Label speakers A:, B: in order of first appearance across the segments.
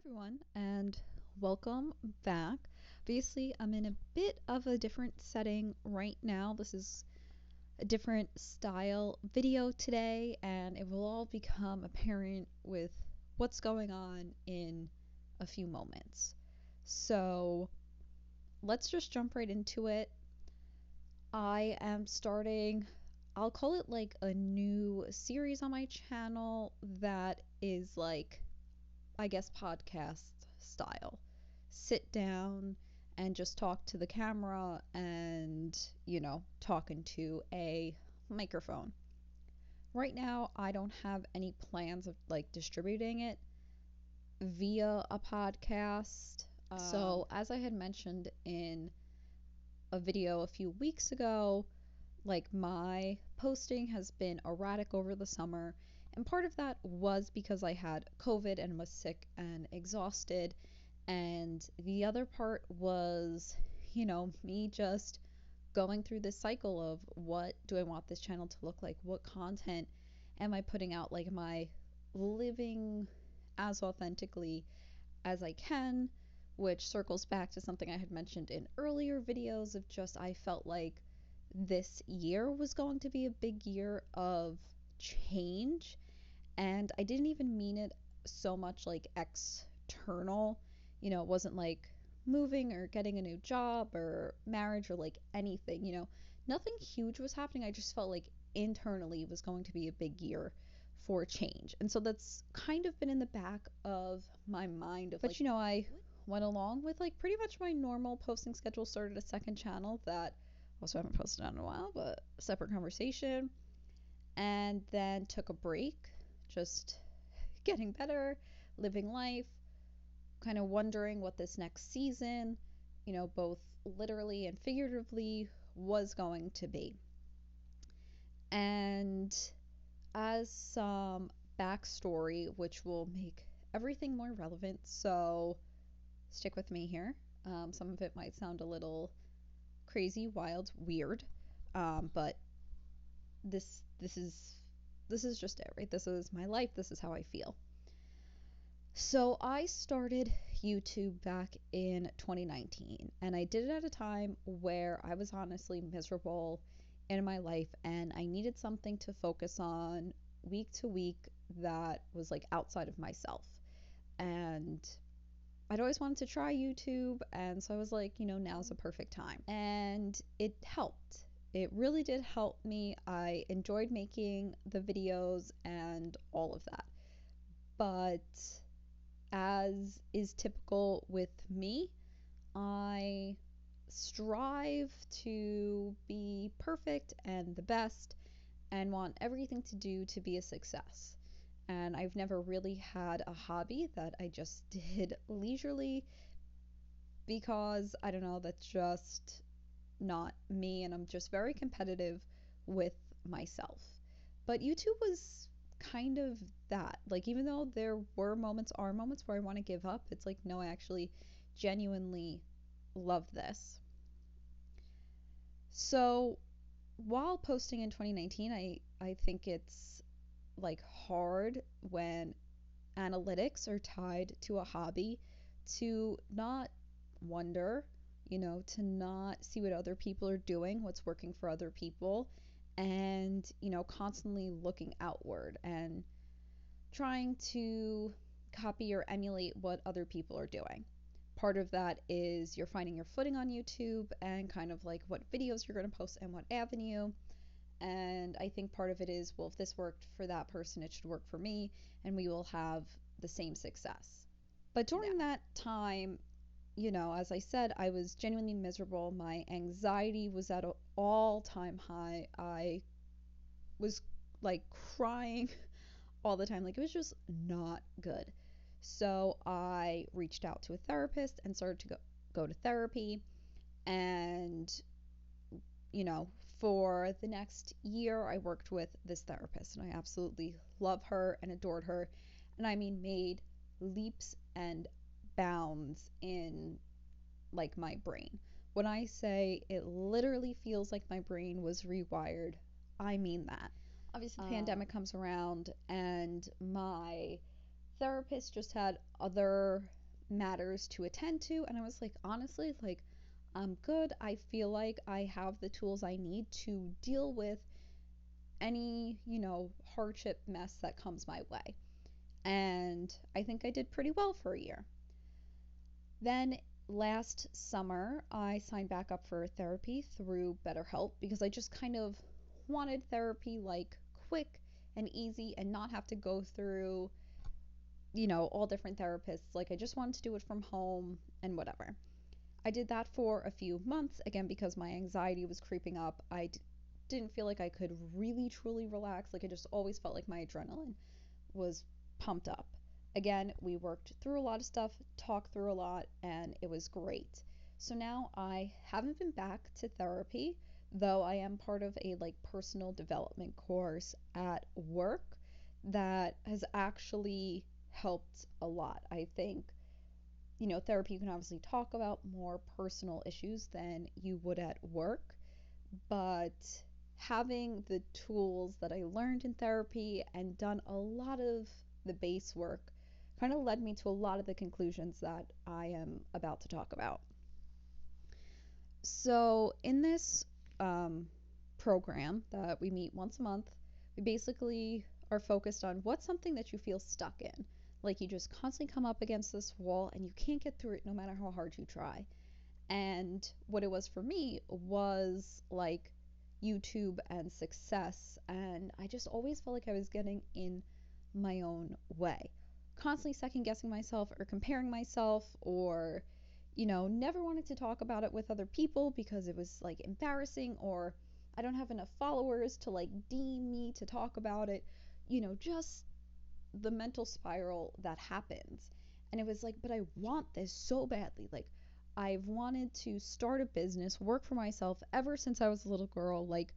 A: everyone, and welcome back. Obviously, I'm in a bit of a different setting right now. This is a different style video today, and it will all become apparent with what's going on in a few moments. So, let's just jump right into it. I am starting, I'll call it like a new series on my channel that is like, I guess, podcast style. Sit down and just talk to the camera and, talking to a microphone. Right now, I don't have any plans of like distributing it via a podcast. So, as I had mentioned in a video a few weeks ago, like my posting has been erratic over the summer. And part of that was because I had COVID and was sick and exhausted. And the other part was, me just going through this cycle of what do I want this channel to look like? What content am I putting out? Like, am I living as authentically as I can? Which circles back to something I had mentioned in earlier videos of just I felt like this year was going to be a big year of change. And I didn't even mean it so much like external. It wasn't like moving or getting a new job or marriage or like anything. Nothing huge was happening. I just felt like internally it was going to be a big year for change. And so that's kind of been in the back of my mind of, but like, I went along with like pretty much my normal posting schedule, started a second channel that also haven't posted on in a while, but a separate conversation, and then took a break, just getting better, living life, kind of wondering what this next season, both literally and figuratively, was going to be. And as some backstory, which will make everything more relevant, so stick with me here. Some of it might sound a little crazy, wild, weird, but this is just it, right? This is my life. This is how I feel. So I started YouTube back in 2019, and I did it at a time where I was honestly miserable in my life, and I needed something to focus on week to week that was like outside of myself. And I'd always wanted to try YouTube, and so I was like, now's the perfect time. And it helped. It really did help me. I enjoyed making the videos and all of that. But as is typical with me, I strive to be perfect and the best and want everything to do to be a success. And I've never really had a hobby that I just did leisurely because, I don't know, that's just not me, and I'm just very competitive with myself. But YouTube was kind of that. Like, even though there are moments where I want to give up, it's like, no, I actually genuinely love this. So while posting in 2019, I think it's like hard when analytics are tied to a hobby to not wonder, to not see what other people are doing, what's working for other people, and, constantly looking outward and trying to copy or emulate what other people are doing. Part of that is you're finding your footing on YouTube and kind of like what videos you're going to post and what avenue. And I think part of it is, well, if this worked for that person, it should work for me, and we will have the same success. But during that time, as I said, I was genuinely miserable. My anxiety was at an all-time high. I was like crying all the time. Like, it was just not good. So I reached out to a therapist and started to go to therapy. And, for the next year, I worked with this therapist, and I absolutely love her and adored her. And I mean, made leaps and bounds in like my brain. When I say it literally feels like my brain was rewired, I mean that. Obviously, the pandemic comes around, and my therapist just had other matters to attend to, and I was like, honestly, like, I'm good. I feel like I have the tools I need to deal with any, hardship mess that comes my way. And I think I did pretty well for a year. Then last summer, I signed back up for therapy through BetterHelp because I just kind of wanted therapy like quick and easy and not have to go through, all different therapists. Like, I just wanted to do it from home and whatever. I did that for a few months, again, because my anxiety was creeping up. Didn't feel like I could really truly relax. Like, I just always felt like my adrenaline was pumped up. Again, we worked through a lot of stuff, talked through a lot, and it was great. So now I haven't been back to therapy, though I am part of a like personal development course at work that has actually helped a lot. I think, therapy, you can obviously talk about more personal issues than you would at work, but having the tools that I learned in therapy and done a lot of the base work kind of led me to a lot of the conclusions that I am about to talk about. So, in this program that we meet once a month, we basically are focused on what's something that you feel stuck in. Like, you just constantly come up against this wall and you can't get through it no matter how hard you try. And what it was for me was like YouTube and success. And I just always felt like I was getting in my own way, constantly second guessing myself or comparing myself, or, never wanted to talk about it with other people because it was like embarrassing, or I don't have enough followers to like deem me to talk about it, just the mental spiral that happens. And it was like, but I want this so badly. Like, I've wanted to start a business, work for myself ever since I was a little girl. Like,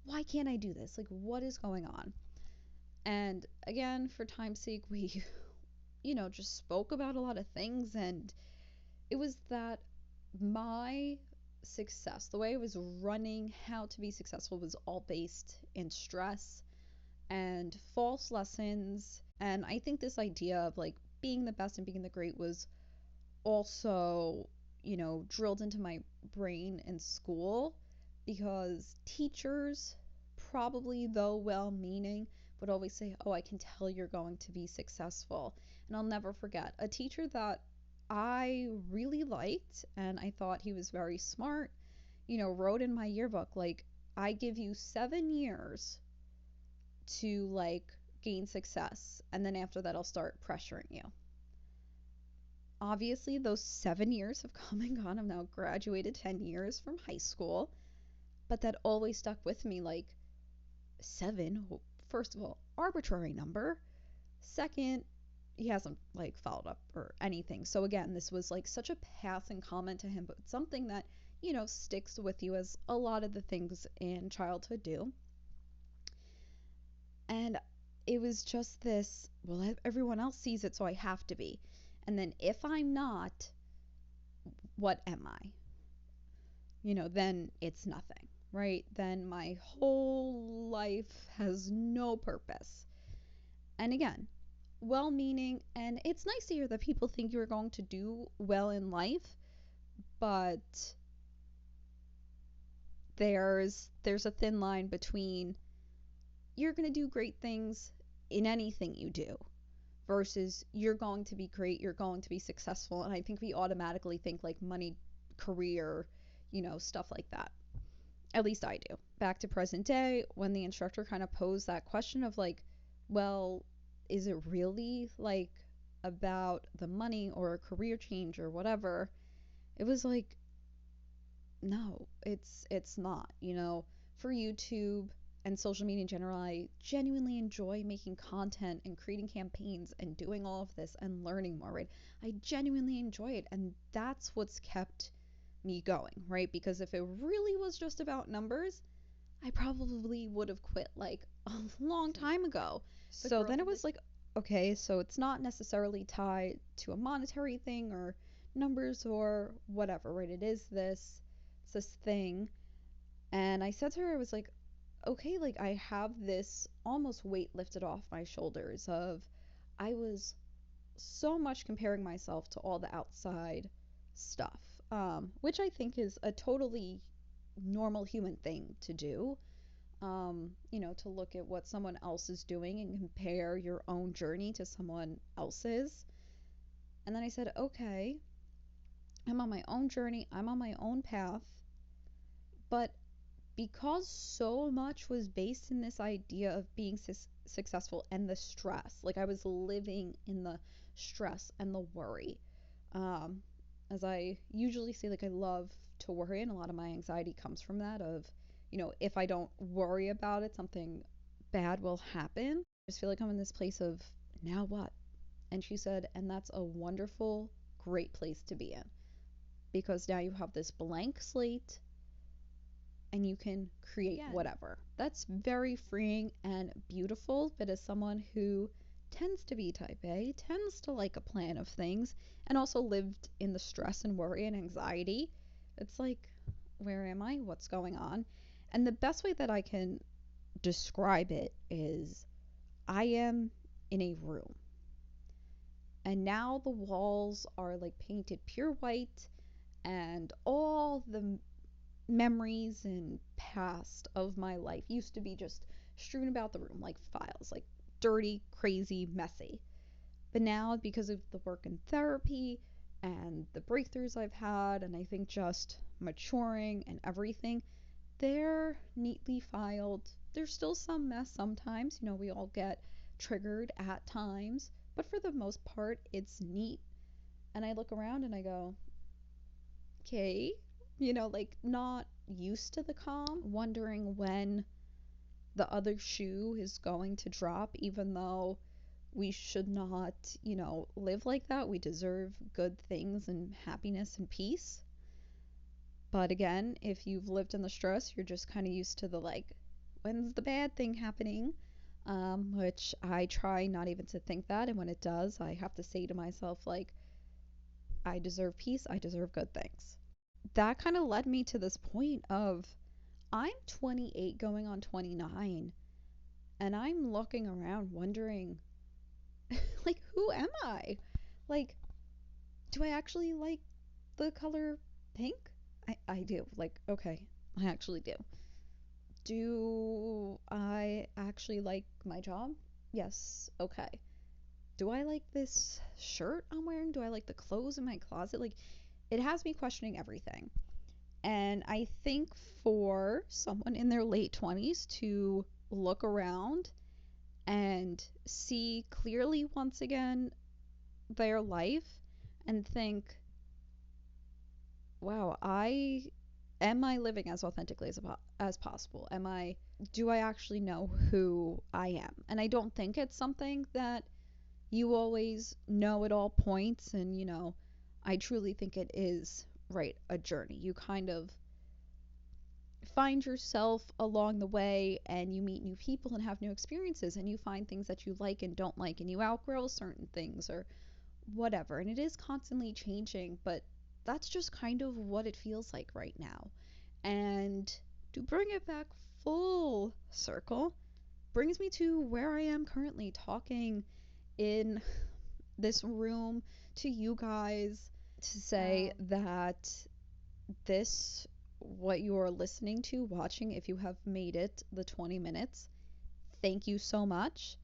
A: why can't I do this? Like, what is going on? And again, for time's sake, we, just spoke about a lot of things. And it was that my success, the way I was running how to be successful, was all based in stress and false lessons. And I think this idea of like being the best and being the great was also, drilled into my brain in school because teachers, probably though well meaning, would always say, "Oh, I can tell you're going to be successful." And I'll never forget a teacher that I really liked and I thought he was very smart, wrote in my yearbook, like, "I give you 7 years to like gain success, and then after that, I'll start pressuring you." Obviously, those 7 years have come and gone. I'm now graduated 10 years from high school, but that always stuck with me. Like, seven, first of all, arbitrary number. Second, he hasn't like followed up or anything. So again, this was like such a passing comment to him, but something that, sticks with you, as a lot of the things in childhood do. And it was just this, well, everyone else sees it, so I have to be. And then if I'm not, what am I? Then it's nothing, right? Then my whole life has no purpose. And again, well meaning, and it's nice to hear that people think you're going to do well in life, but there's a thin line between you're going to do great things in anything you do versus you're going to be great, you're going to be successful. And I think we automatically think like money, career, stuff like that. At least I do. Back to present day, when the instructor kind of posed that question of like, well, is it really like about the money or a career change or whatever? It was like, no, it's not. For YouTube and social media in general, I genuinely enjoy making content and creating campaigns and doing all of this and learning more, right? I genuinely enjoy it, and that's what's kept me going, right? Because if it really was just about numbers, I probably would have quit like a long time ago. So then it was like, okay, so it's not necessarily tied to a monetary thing or numbers or whatever, right? It's this thing. And I said to her, I was like, okay, like I have this almost weight lifted off my shoulders of I was so much comparing myself to all the outside stuff, which I think is a totally normal human thing to do. To look at what someone else is doing and compare your own journey to someone else's. And then I said, okay, I'm on my own journey, I'm on my own path, but because so much was based in this idea of being successful and the stress, like I was living in the stress and the worry. Um, as I usually say, like I love to worry, and a lot of my anxiety comes from that of, if I don't worry about it, something bad will happen. I just feel like I'm in this place of now what? And she said, and that's a wonderful, great place to be in because now you have this blank slate and you can create whatever. That's very freeing and beautiful. But as someone who tends to be type A, tends to like a plan of things, and also lived in the stress and worry and anxiety, it's like, where am I? What's going on? And the best way that I can describe it is I am in a room. And now the walls are like painted pure white, and all the memories and past of my life used to be just strewn about the room like files, like dirty, crazy, messy. But now, because of the work in therapy and the breakthroughs I've had, and I think just maturing and everything, they're neatly filed. There's still some mess sometimes, we all get triggered at times, but for the most part, it's neat. And I look around and I go, okay, like not used to the calm, wondering when the other shoe is going to drop, even though we should not, live like that. We deserve good things and happiness and peace. But again, if you've lived in the stress, you're just kind of used to the like, when's the bad thing happening? Which I try not even to think that. And when it does, I have to say to myself, like, I deserve peace, I deserve good things. That kind of led me to this point of I'm 28 going on 29, and I'm looking around wondering, like, who am I? Like, do I actually like the color pink? I do. Like, okay, I actually do. Do I actually like my job? Yes, okay. Do I like this shirt I'm wearing? Do I like the clothes in my closet? Like, it has me questioning everything. And I think for someone in their late 20s to look around and see clearly once again their life and think, wow, I living as authentically as possible? Do I actually know who I am? And I don't think it's something that you always know at all points. And, I truly think it is, right, a journey. You kind of find yourself along the way, and you meet new people and have new experiences, and you find things that you like and don't like, and you outgrow certain things or whatever. And it is constantly changing, but that's just kind of what it feels like right now. And to bring it back full circle, brings me to where I am currently talking in this room to you guys to say that this, what you are listening to, watching, if you have made it the 20 minutes, thank you so much.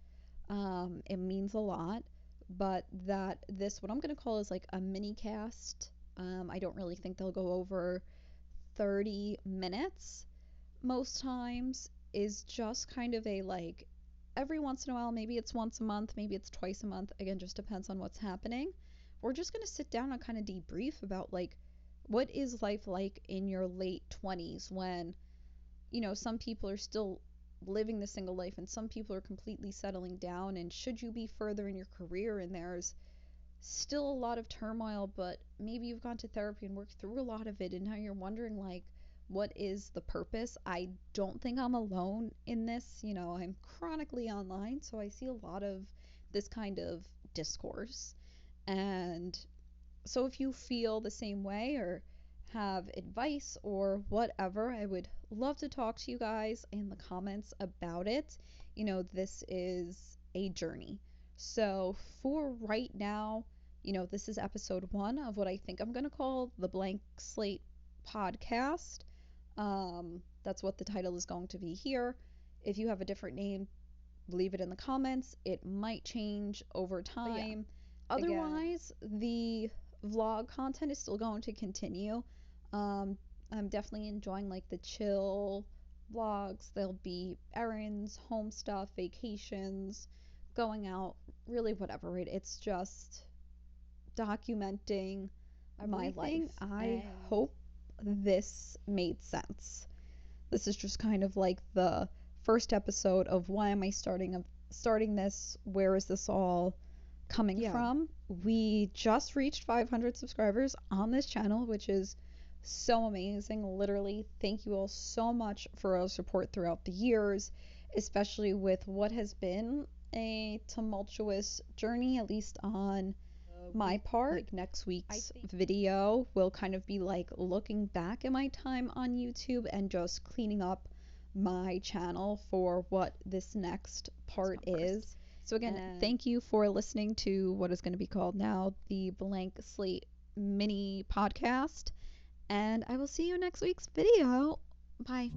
A: It means a lot. But that this, what I'm going to call is like a mini cast. I don't really think they'll go over 30 minutes most times, is just kind of a like every once in a while, maybe it's once a month, maybe it's twice a month, again, just depends on what's happening. We're just going to sit down and kind of debrief about like what is life like in your late 20s when, some people are still living the single life and some people are completely settling down, and should you be further in your career and there's still a lot of turmoil, but maybe you've gone to therapy and worked through a lot of it, and now you're wondering like, what is the purpose? I don't think I'm alone in this. I'm chronically online, so I see a lot of this kind of discourse. And so if you feel the same way or have advice or whatever, I would love to talk to you guys in the comments about it. This is a journey. So for right now, this is episode 1 of what I think I'm going to call the Blank Slate podcast. That's what the title is going to be here. If you have a different name, leave it in the comments. It might change over time. Yeah, otherwise, the vlog content is still going to continue. I'm definitely enjoying like the chill vlogs. There'll be errands, home stuff, vacations, going out, really whatever. It's just documenting my life. I hope this made sense. This is just kind of like the first episode of why am I starting this? Where is this all coming from? We just reached 500 subscribers on this channel, which is so amazing. Literally, thank you all so much for your support throughout the years, especially with what has been a tumultuous journey, at least on my part. Like next week's video will kind of be like looking back at my time on YouTube and just cleaning up my channel for what this next part is. So again, thank you for listening to what is going to be called now the Blank Slate mini podcast, and I will see you next week's video. Bye.